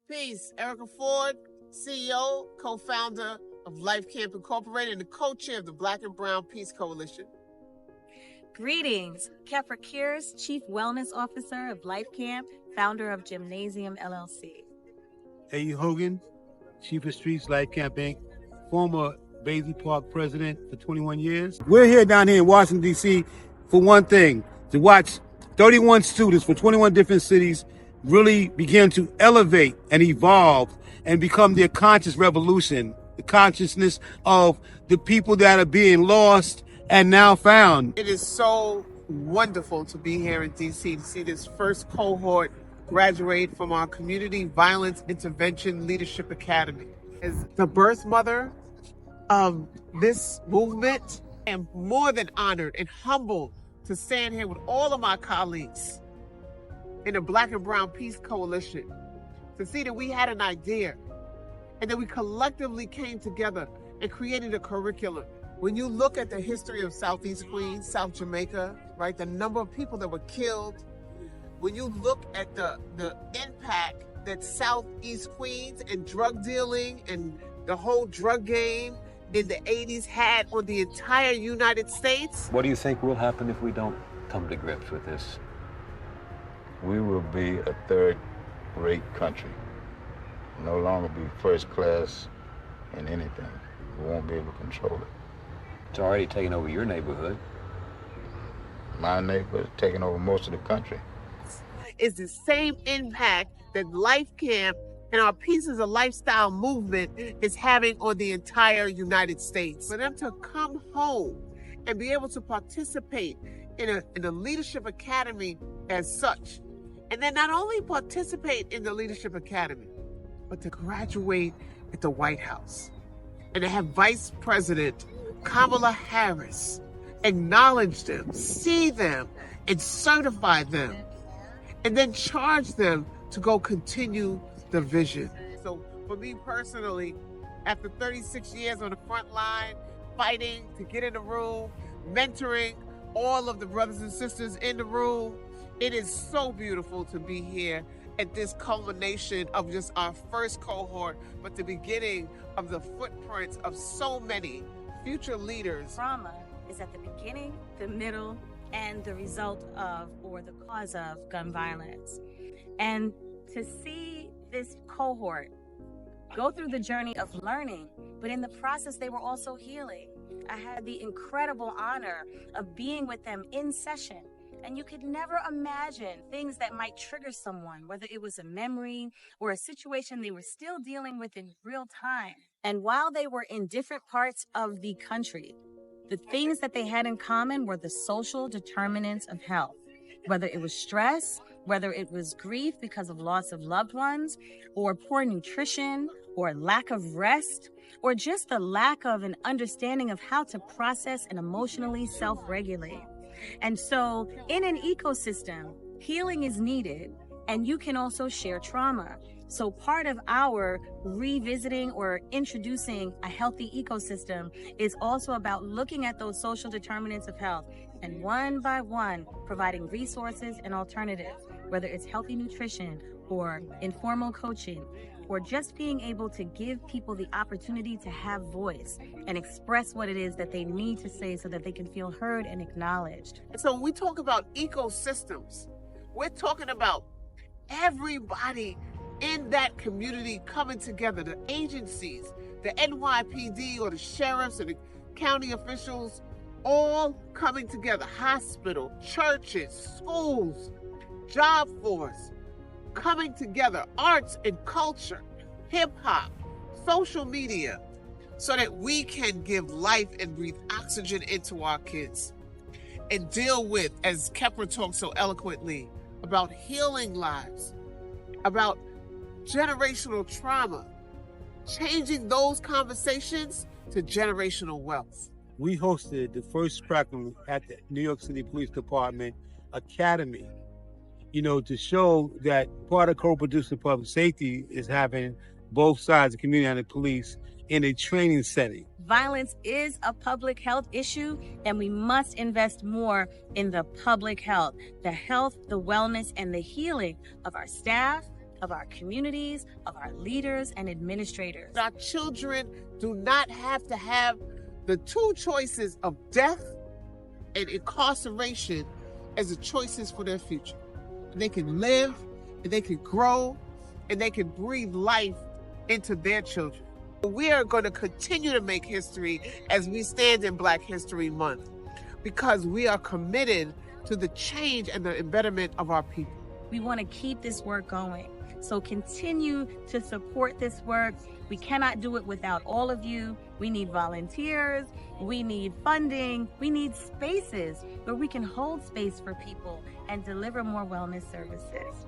Peace. Erica Ford, CEO, co-founder of Life Camp Incorporated, and the co-chair of the Black and Brown Peace Coalition. Greetings. Kefra Kiers, Chief Wellness Officer of Life Camp, founder of Gymnasium LLC. A. Hogan, Chief of Streets, Life Camp Inc., former Basie Park president for 21 years. We're here down here in Washington, D.C. for one thing, to watch 31 students from 21 different cities really begin to elevate and evolve and become their conscious revolution, the consciousness of the people that are being lost and now found. It is so wonderful to be here in D.C. to see this first cohort graduate from our Community Violence Intervention Leadership Academy. As the birth mother of this movement, I am more than honored and humbled to stand here with all of my colleagues in the Black and Brown Peace Coalition to see that we had an idea and that we collectively came together and created a curriculum. When you look at the history of Southeast Queens, South Jamaica, right, the number of people that were killed, when you look at the impact that Southeast Queens and drug dealing and the whole drug game in the 80s had on the entire United States. What do you think will happen if we don't come to grips with this? We will be a third-rate country. No longer be first class in anything. We won't be able to control it. It's already taken over your neighborhood. My neighborhood is taking over most of the country. It's the same impact that Life Camp and our Pieces of Lifestyle movement is having on the entire United States. For them to come home and be able to participate in a leadership academy as such, and then not only participate in the leadership academy, but to graduate at the White House and to have Vice President Kamala Harris acknowledge them, see them, and certify them, and then charge them to go continue the vision. So for me personally, after 36 years on the front line, fighting to get in the room, mentoring all of the brothers and sisters in the room, it is so beautiful to be here at this culmination of just our first cohort, but the beginning of the footprints of so many future leaders. Trauma is at the beginning, the middle, and the result of, or the cause of, gun violence. And to see this cohort go through the journey of learning, but in the process, they were also healing. I had the incredible honor of being with them in session. And you could never imagine things that might trigger someone, whether it was a memory or a situation they were still dealing with in real time. And while they were in different parts of the country, the things that they had in common were the social determinants of health, whether it was stress, whether it was grief because of loss of loved ones, or poor nutrition, or lack of rest, or just the lack of an understanding of how to process and emotionally self-regulate. And so in an ecosystem, healing is needed, and you can also share trauma. So part of our revisiting or introducing a healthy ecosystem is also about looking at those social determinants of health and one by one providing resources and alternatives, whether it's healthy nutrition or informal coaching, or just being able to give people the opportunity to have voice and express what it is that they need to say so that they can feel heard and acknowledged. And so when we talk about ecosystems, we're talking about everybody in that community coming together, the agencies, the NYPD or the sheriffs and the county officials, all coming together, hospital, churches, schools, job force, coming together, arts and culture, hip hop, social media, so that we can give life and breathe oxygen into our kids and deal with, as Kefra talked so eloquently, about healing lives, about generational trauma, changing those conversations to generational wealth. We hosted the first curriculum at the New York City Police Department Academy, to show that part of co-producing public safety is having both sides, the community and the police, in a training setting. Violence is a public health issue, and we must invest more in the public health, the wellness, and the healing of our staff, of our communities, of our leaders and administrators. Our children do not have to have the two choices of death and incarceration as the choices for their future. They can live, and they can grow, and they can breathe life into their children. We are going to continue to make history as we stand in Black History Month because we are committed to the change and the betterment of our people. We want to keep this work going. So continue to support this work. We cannot do it without all of you. We need volunteers, we need funding, we need spaces where we can hold space for people and deliver more wellness services.